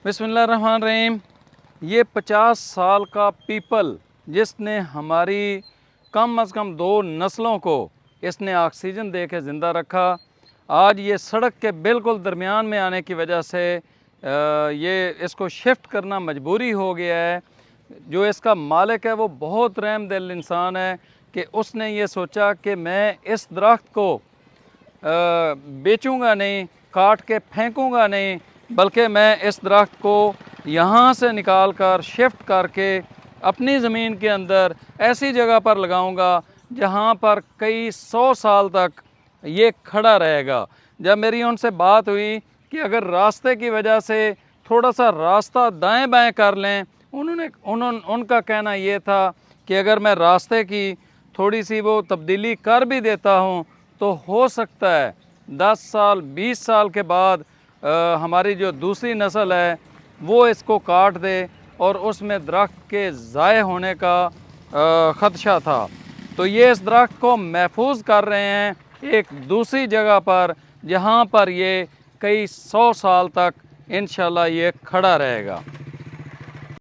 बिस्मिल्लाहिर्रहमानिर्रहीम। ये 50 साल का पीपल जिसने हमारी कम अज़ कम 2 नस्लों को इसने ऑक्सीजन दे के ज़िंदा रखा, आज ये सड़क के बिल्कुल दरमियान में आने की वजह से ये इसको शिफ्ट करना मजबूरी हो गया है। जो इसका मालिक है वो बहुत रहम दिल इंसान है कि उसने ये सोचा कि मैं इस दरख्त को बेचूंगा नहीं, काट के फेंकूंगा नहीं, बल्कि मैं इस दरख्त को यहाँ से निकाल कर शिफ्ट करके अपनी ज़मीन के अंदर ऐसी जगह पर लगाऊंगा जहाँ पर कई 100 साल तक ये खड़ा रहेगा। जब मेरी उनसे बात हुई कि अगर रास्ते की वजह से थोड़ा सा रास्ता दाएं बाएं कर लें, उनका कहना ये था कि अगर मैं रास्ते की थोड़ी सी वो तब्दीली कर भी देता हूँ तो हो सकता है 10 साल 20 साल के बाद हमारी जो दूसरी नस्ल है वो इसको काट दे और उसमें दरख्त के ज़ाय होने का ख़दशा था। तो ये इस दरख्त को महफूज कर रहे हैं एक दूसरी जगह पर जहाँ पर ये कई 100 साल तक इंशाल्लाह ये खड़ा रहेगा।